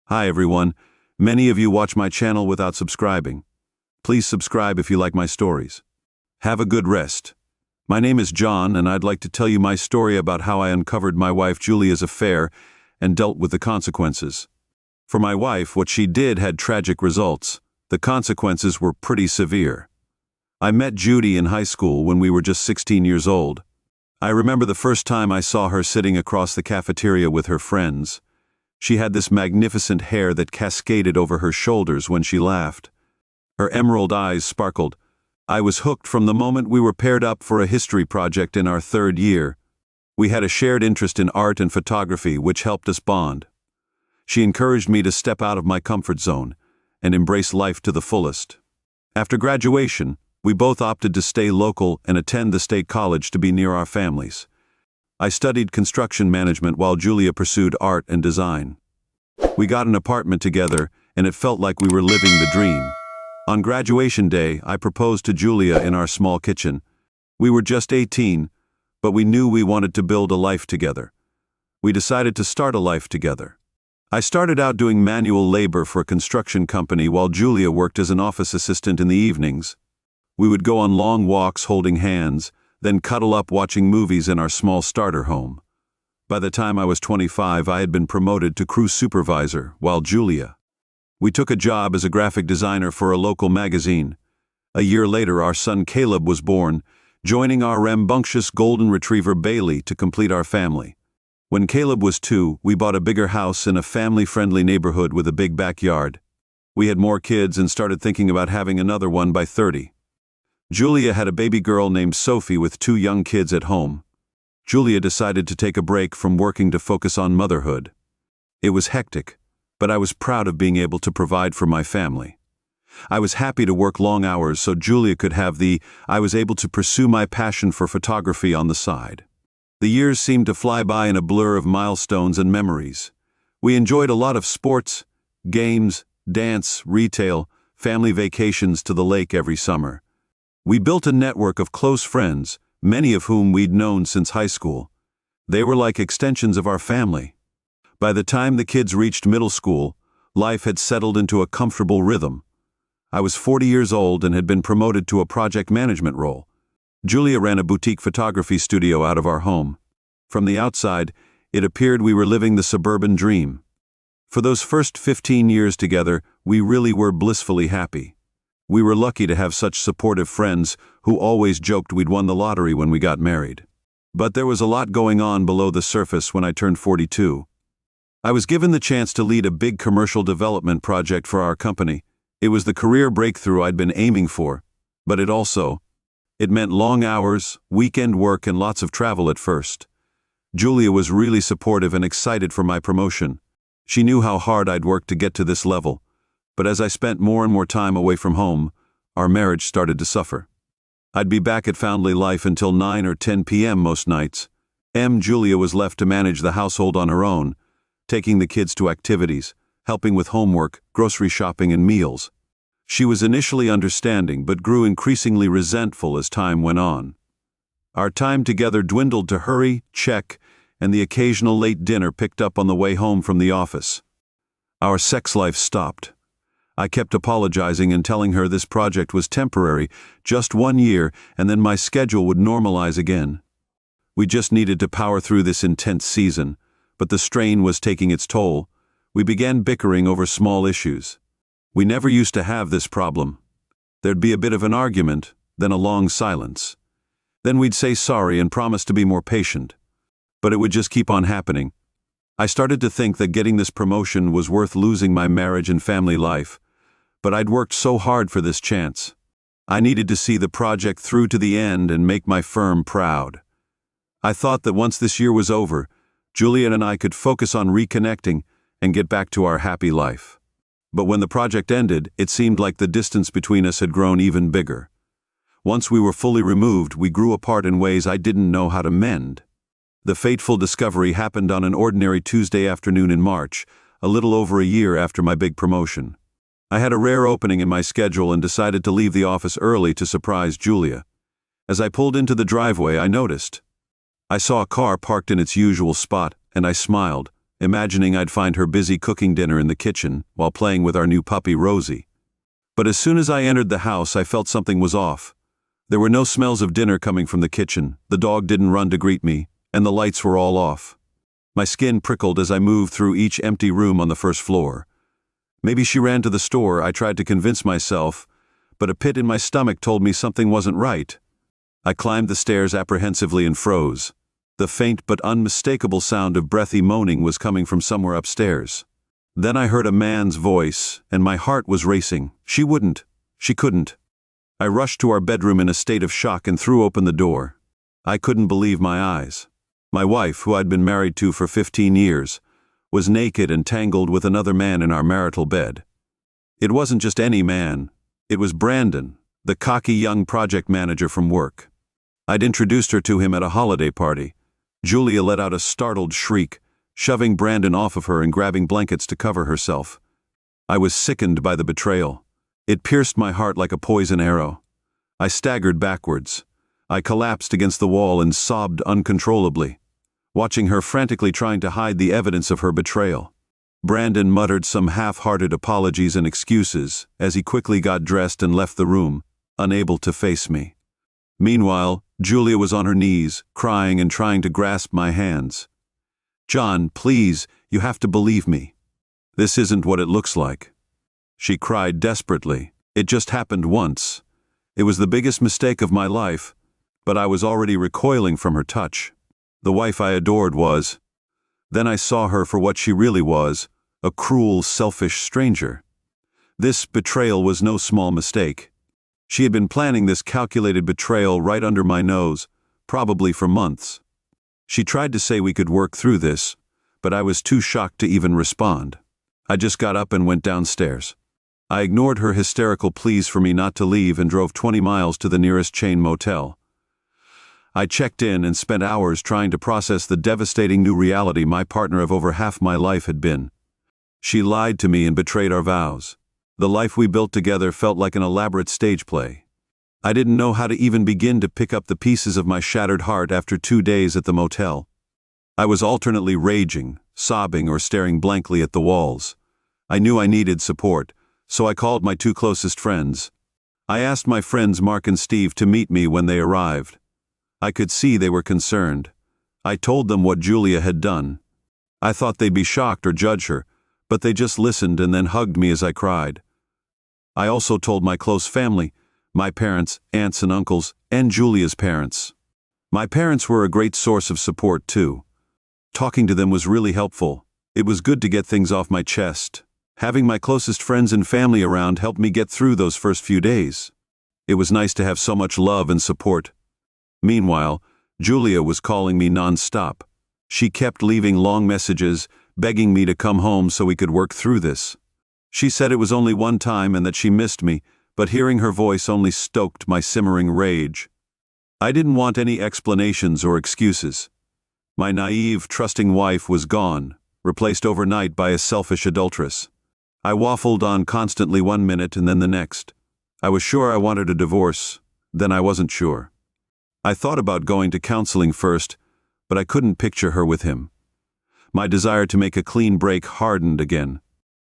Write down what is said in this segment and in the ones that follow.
Hi everyone. Many of you watch my channel without subscribing. Please subscribe if you like my stories. Have a good rest. My name is John, and I'd like to tell you my story about how I uncovered my wife Julia's affair and dealt with the consequences. For my wife, what she did had tragic results. The consequences were pretty severe. I met Judy in high school when we were just 16 years old. I remember the first time I saw her sitting across the cafeteria with her friends. She had this magnificent hair that cascaded over her shoulders when she laughed. Her emerald eyes sparkled. I was hooked from the moment we were paired up for a history project in our third year. We had a shared interest in art and photography, which helped us bond. She encouraged me to step out of my comfort zone and embrace life to the fullest. After graduation, we both opted to stay local and attend the state college to be near our families. I studied construction management while Julia pursued art and design. We got an apartment together, and it felt like we were living the dream. On graduation day, I proposed to Julia in our small kitchen. We were just 18, but we knew we wanted to build a life together. We decided to start a life together. I started out doing manual labor for a construction company while Julia worked as an office assistant in the evenings. We would go on long walks holding hands, then cuddle up watching movies in our small starter home. By the time I was 25, I had been promoted to crew supervisor, while we took a job as a graphic designer for a local magazine. A year later, our son Caleb was born, joining our rambunctious golden retriever Bailey to complete our family. When Caleb was 2, we bought a bigger house in a family-friendly neighborhood with a big backyard. We had more kids and started thinking about having another one by 30. Julia had a baby girl named Sophie with 2 young kids at home. Julia decided to take a break from working to focus on motherhood. It was hectic, but I was proud of being able to provide for my family. I was happy to work long hours so Julia could have I was able to pursue my passion for photography on the side. The years seemed to fly by in a blur of milestones and memories. We enjoyed a lot of sports, games, dance, retail, family vacations to the lake every summer. We built a network of close friends, many of whom we'd known since high school. They were like extensions of our family. By the time the kids reached middle school, life had settled into a comfortable rhythm. I was 40 years old and had been promoted to a project management role. Julia ran a boutique photography studio out of our home. From the outside, it appeared we were living the suburban dream. For those first 15 years together, we really were blissfully happy. We were lucky to have such supportive friends who always joked we'd won the lottery when we got married. But there was a lot going on below the surface when I turned 42. I was given the chance to lead a big commercial development project for our company. It was the career breakthrough I'd been aiming for, but it meant long hours, weekend work, and lots of travel at first. Julia was really supportive and excited for my promotion. She knew how hard I'd worked to get to this level. But as I spent more and more time away from home, our marriage started to suffer. I'd be back at family life until 9 or 10 p.m. most nights. Julia was left to manage the household on her own, taking the kids to activities, helping with homework, grocery shopping, and meals. She was initially understanding but grew increasingly resentful as time went on. Our time together dwindled to hurry, check, and the occasional late dinner picked up on the way home from the office. Our sex life stopped. I kept apologizing and telling her this project was temporary, just 1 year, and then my schedule would normalize again. We just needed to power through this intense season, but the strain was taking its toll. We began bickering over small issues. We never used to have this problem. There'd be a bit of an argument, then a long silence. Then we'd say sorry and promise to be more patient. But it would just keep on happening. I started to think that getting this promotion was worth losing my marriage and family life. But I'd worked so hard for this chance. I needed to see the project through to the end and make my firm proud. I thought that once this year was over, Julia and I could focus on reconnecting and get back to our happy life. But when the project ended, it seemed like the distance between us had grown even bigger. Once we were fully removed, we grew apart in ways I didn't know how to mend. The fateful discovery happened on an ordinary Tuesday afternoon in March, a little over a year after my big promotion. I had a rare opening in my schedule and decided to leave the office early to surprise Julia. As I pulled into the driveway, I noticed. I saw a car parked in its usual spot, and I smiled, imagining I'd find her busy cooking dinner in the kitchen while playing with our new puppy Rosie. But as soon as I entered the house, I felt something was off. There were no smells of dinner coming from the kitchen, the dog didn't run to greet me, and the lights were all off. My skin prickled as I moved through each empty room on the first floor. Maybe she ran to the store, I tried to convince myself, but a pit in my stomach told me something wasn't right. I climbed the stairs apprehensively and froze. The faint but unmistakable sound of breathy moaning was coming from somewhere upstairs. Then I heard a man's voice, and my heart was racing. She couldn't. I rushed to our bedroom in a state of shock and threw open the door. I couldn't believe my eyes. My wife, who I'd been married to for 15 years, was naked and tangled with another man in our marital bed. It wasn't just any man. It was Brandon, the cocky young project manager from work. I'd introduced her to him at a holiday party. Julia let out a startled shriek, shoving Brandon off of her and grabbing blankets to cover herself. I was sickened by the betrayal. It pierced my heart like a poison arrow. I staggered backwards. I collapsed against the wall and sobbed uncontrollably, watching her frantically trying to hide the evidence of her betrayal. Brandon muttered some half-hearted apologies and excuses as he quickly got dressed and left the room, unable to face me. Meanwhile, Julia was on her knees, crying and trying to grasp my hands. "John, please, you have to believe me. This isn't what it looks like." She cried desperately. It just happened once. It was the biggest mistake of my life, but I was already recoiling from her touch. The wife I adored was. Then I saw her for what she really was, a cruel, selfish stranger. This betrayal was no small mistake. She had been planning this calculated betrayal right under my nose, probably for months. She tried to say we could work through this, but I was too shocked to even respond. I just got up and went downstairs. I ignored her hysterical pleas for me not to leave and drove 20 miles to the nearest chain motel. I checked in and spent hours trying to process the devastating new reality my partner of over half my life had been. She lied to me and betrayed our vows. The life we built together felt like an elaborate stage play. I didn't know how to even begin to pick up the pieces of my shattered heart after 2 days at the motel. I was alternately raging, sobbing, or staring blankly at the walls. I knew I needed support, so I called my 2 closest friends. I asked my friends Mark and Steve to meet me when they arrived. I could see they were concerned. I told them what Julia had done. I thought they'd be shocked or judge her, but they just listened and then hugged me as I cried. I also told my close family, my parents, aunts and uncles, and Julia's parents. My parents were a great source of support too. Talking to them was really helpful. It was good to get things off my chest. Having my closest friends and family around helped me get through those first few days. It was nice to have so much love and support. Meanwhile, Julia was calling me non-stop. She kept leaving long messages, begging me to come home so we could work through this. She said it was only one time and that she missed me, but hearing her voice only stoked my simmering rage. I didn't want any explanations or excuses. My naive, trusting wife was gone, replaced overnight by a selfish adulteress. I waffled on constantly one minute and then the next. I was sure I wanted a divorce, then I wasn't sure. I thought about going to counseling first, but I couldn't picture her with him. My desire to make a clean break hardened again.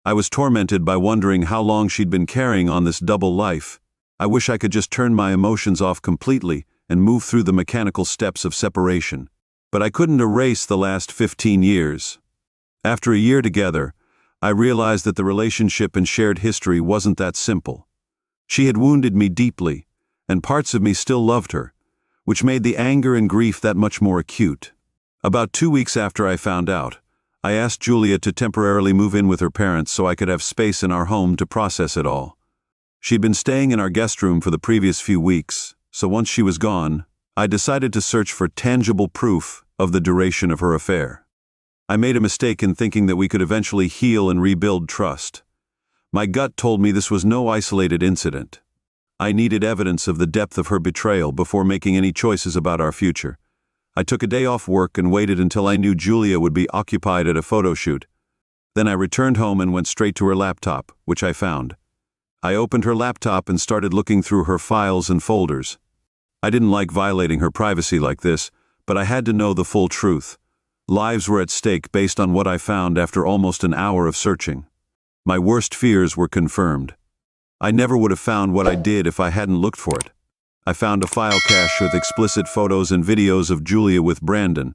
I was tormented by wondering how long she'd been carrying on this double life. I wish I could just turn my emotions off completely and move through the mechanical steps of separation. But I couldn't erase the last 15 years. After a year together, I realized that the relationship and shared history wasn't that simple. She had wounded me deeply, and parts of me still loved her, which made the anger and grief that much more acute. About 2 weeks after I found out, I asked Julia to temporarily move in with her parents so I could have space in our home to process it all. She'd been staying in our guest room for the previous few weeks, so once she was gone, I decided to search for tangible proof of the duration of her affair. I made a mistake in thinking that we could eventually heal and rebuild trust. My gut told me this was no isolated incident. I needed evidence of the depth of her betrayal before making any choices about our future. I took a day off work and waited until I knew Julia would be occupied at a photo shoot. Then I returned home and went straight to her laptop, which I found. I opened her laptop and started looking through her files and folders. I didn't like violating her privacy like this, but I had to know the full truth. Lives were at stake based on what I found after almost an hour of searching. My worst fears were confirmed. I never would have found what I did if I hadn't looked for it. I found a file cache with explicit photos and videos of Julia with Brandon.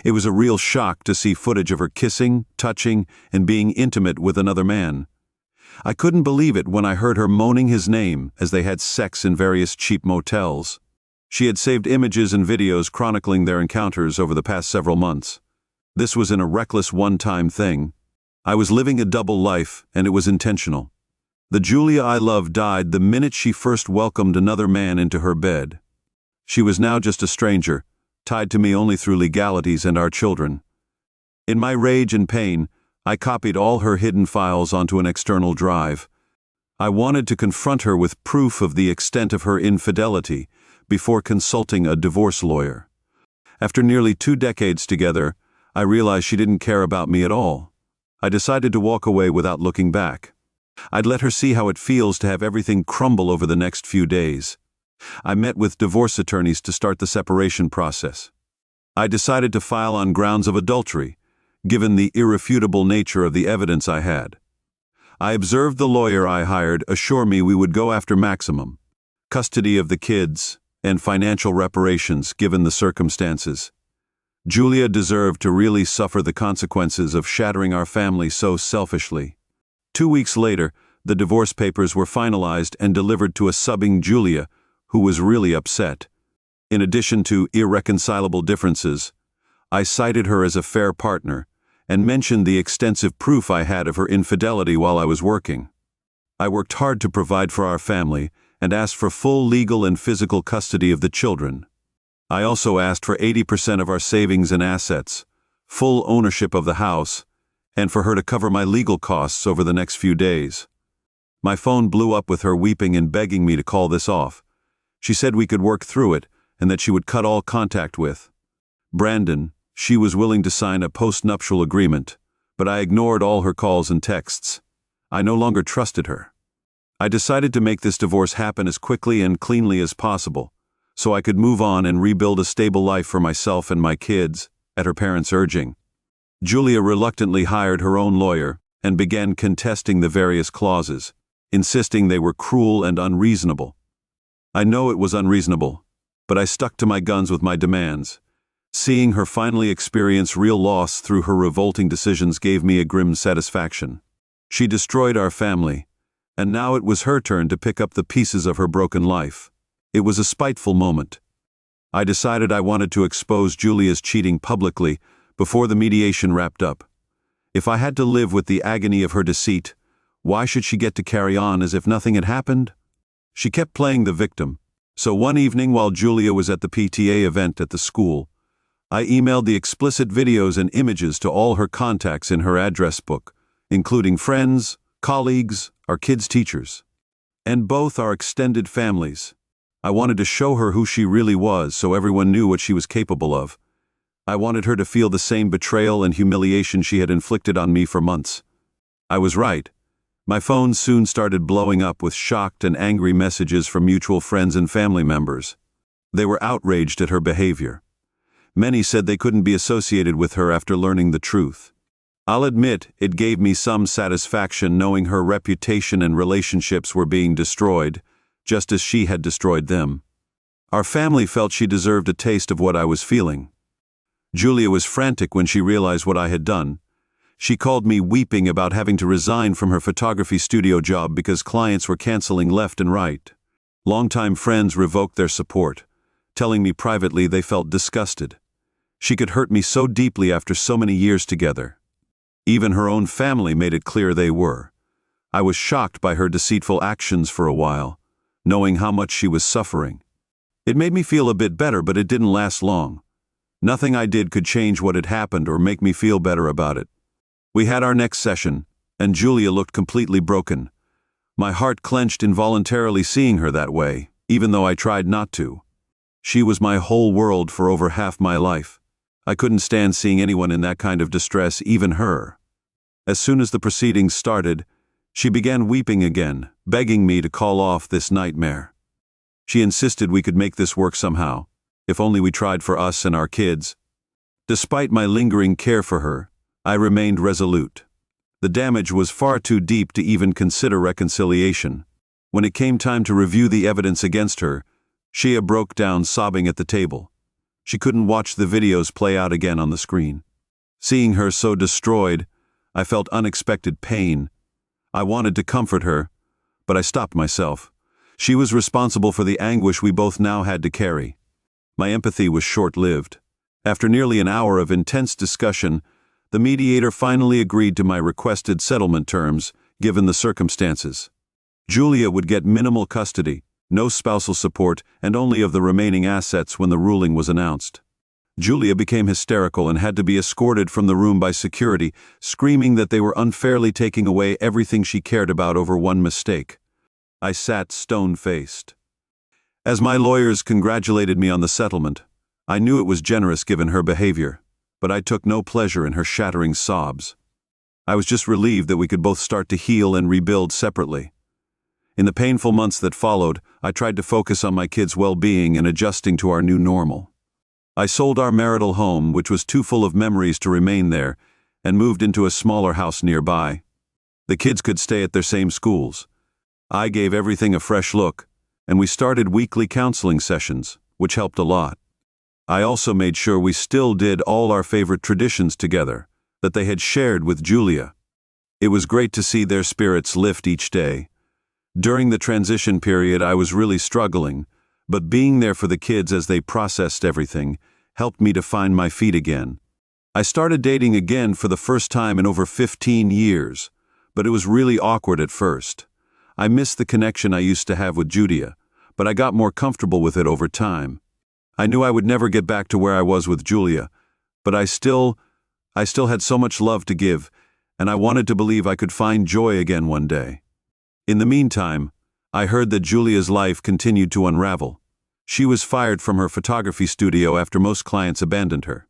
It was a real shock to see footage of her kissing, touching, and being intimate with another man. I couldn't believe it when I heard her moaning his name as they had sex in various cheap motels. She had saved images and videos chronicling their encounters over the past several months. This wasn't a reckless one-time thing. I was living a double life, and it was intentional. The Julia I loved died the minute she first welcomed another man into her bed. She was now just a stranger, tied to me only through legalities and our children. In my rage and pain, I copied all her hidden files onto an external drive. I wanted to confront her with proof of the extent of her infidelity before consulting a divorce lawyer. After nearly 2 decades together, I realized she didn't care about me at all. I decided to walk away without looking back. I'd let her see how it feels to have everything crumble over the next few days. I met with divorce attorneys to start the separation process. I decided to file on grounds of adultery, given the irrefutable nature of the evidence I had. I observed the lawyer I hired assure me we would go after maximum custody of the kids and financial reparations given the circumstances. Julia deserved to really suffer the consequences of shattering our family so selfishly. 2 weeks later, the divorce papers were finalized and delivered to a subbing Julia, who was really upset. In addition to irreconcilable differences, I cited her as a fair partner and mentioned the extensive proof I had of her infidelity while I was working. I worked hard to provide for our family and asked for full legal and physical custody of the children. I also asked for 80% of our savings and assets, full ownership of the house, and for her to cover my legal costs over the next few days. My phone blew up with her weeping and begging me to call this off. She said we could work through it and that she would cut all contact with Brandon. She was willing to sign a post-nuptial agreement, but I ignored all her calls and texts. I no longer trusted her. I decided to make this divorce happen as quickly and cleanly as possible, so I could move on and rebuild a stable life for myself and my kids, at her parents' urging. Julia reluctantly hired her own lawyer and began contesting the various clauses, insisting they were cruel and unreasonable. I know it was unreasonable, but I stuck to my guns with my demands. Seeing her finally experience real loss through her revolting decisions gave me a grim satisfaction. She destroyed our family, and now it was her turn to pick up the pieces of her broken life. It was a spiteful moment. I decided I wanted to expose Julia's cheating publicly before the mediation wrapped up. If I had to live with the agony of her deceit, why should she get to carry on as if nothing had happened? She kept playing the victim, so one evening while Julia was at the PTA event at the school, I emailed the explicit videos and images to all her contacts in her address book, including friends, colleagues, our kids' teachers, and both our extended families. I wanted to show her who she really was so everyone knew what she was capable of. I wanted her to feel the same betrayal and humiliation she had inflicted on me for months. I was right. My phone soon started blowing up with shocked and angry messages from mutual friends and family members. They were outraged at her behavior. Many said they couldn't be associated with her after learning the truth. I'll admit it gave me some satisfaction knowing her reputation and relationships were being destroyed, just as she had destroyed them. Our family felt she deserved a taste of what I was feeling. Julia was frantic when she realized what I had done. She called me weeping about having to resign from her photography studio job because clients were canceling left and right. Longtime friends revoked their support, telling me privately they felt disgusted. She could hurt me so deeply after so many years together. Even her own family made it clear they were. I was shocked by her deceitful actions for a while, knowing how much she was suffering. It made me feel a bit better, but it didn't last long. Nothing I did could change what had happened or make me feel better about it. We had our next session, and Julia looked completely broken. My heart clenched involuntarily seeing her that way, even though I tried not to. She was my whole world for over half my life. I couldn't stand seeing anyone in that kind of distress, even her. As soon as the proceedings started, she began weeping again, begging me to call off this nightmare. She insisted we could make this work somehow, if only we tried for us and our kids. Despite my lingering care for her, I remained resolute. The damage was far too deep to even consider reconciliation. When it came time to review the evidence against her, Shia broke down sobbing at the table. She couldn't watch the videos play out again on the screen. Seeing her so destroyed, I felt unexpected pain. I wanted to comfort her, but I stopped myself. She was responsible for the anguish we both now had to carry. My empathy was short-lived. After nearly an hour of intense discussion, the mediator finally agreed to my requested settlement terms, given the circumstances. Julia would get minimal custody, no spousal support, and only of the remaining assets when the ruling was announced. Julia became hysterical and had to be escorted from the room by security, screaming that they were unfairly taking away everything she cared about over one mistake. I sat stone-faced. As my lawyers congratulated me on the settlement, I knew it was generous given her behavior, but I took no pleasure in her shattering sobs. I was just relieved that we could both start to heal and rebuild separately. In the painful months that followed, I tried to focus on my kids' well-being and adjusting to our new normal. I sold our marital home, which was too full of memories to remain there, and moved into a smaller house nearby. The kids could stay at their same schools. I gave everything a fresh look, and we started weekly counseling sessions, which helped a lot. I also made sure we still did all our favorite traditions together, that they had shared with Julia. It was great to see their spirits lift each day. During the transition period, I was really struggling, but being there for the kids as they processed everything helped me to find my feet again. I started dating again for the first time in over 15 years, but it was really awkward at first. I missed the connection I used to have with Julia, but I got more comfortable with it over time. I knew I would never get back to where I was with Julia, but I still had so much love to give, and I wanted to believe I could find joy again one day. In the meantime, I heard that Julia's life continued to unravel. She was fired from her photography studio after most clients abandoned her.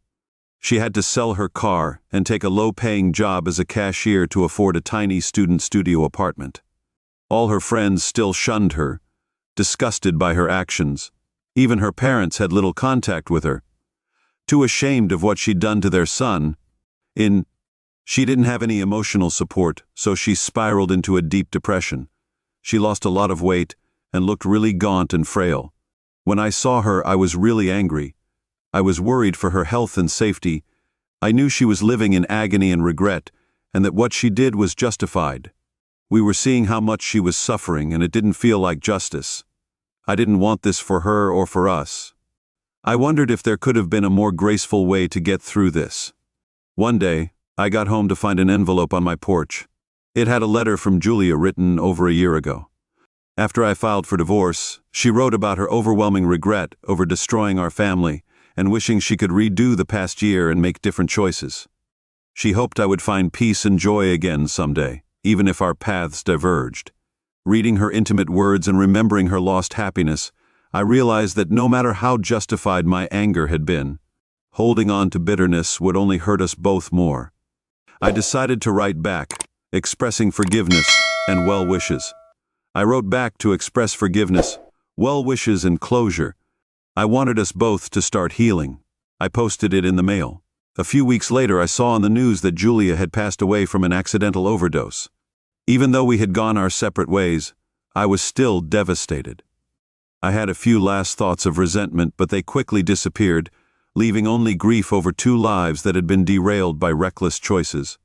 She had to sell her car and take a low-paying job as a cashier to afford a tiny student studio apartment. All her friends still shunned her, disgusted by her actions. Even her parents had little contact with her. Too ashamed of what she'd done to their son, she didn't have any emotional support, so she spiraled into a deep depression. She lost a lot of weight and looked really gaunt and frail. When I saw her, I was really angry. I was worried for her health and safety. I knew she was living in agony and regret, and that what she did was justified. We were seeing how much she was suffering, and it didn't feel like justice. I didn't want this for her or for us. I wondered if there could have been a more graceful way to get through this. One day, I got home to find an envelope on my porch. It had a letter from Julia written over a year ago. After I filed for divorce, she wrote about her overwhelming regret over destroying our family and wishing she could redo the past year and make different choices. She hoped I would find peace and joy again someday, even if our paths diverged. Reading her intimate words and remembering her lost happiness, I realized that no matter how justified my anger had been, holding on to bitterness would only hurt us both more. I decided to write back, expressing forgiveness and well wishes. I wrote back to express forgiveness, well wishes, and closure. I wanted us both to start healing. I posted it in the mail. A few weeks later, I saw on the news that Julia had passed away from an accidental overdose. Even though we had gone our separate ways, I was still devastated. I had a few last thoughts of resentment, but they quickly disappeared, leaving only grief over two lives that had been derailed by reckless choices.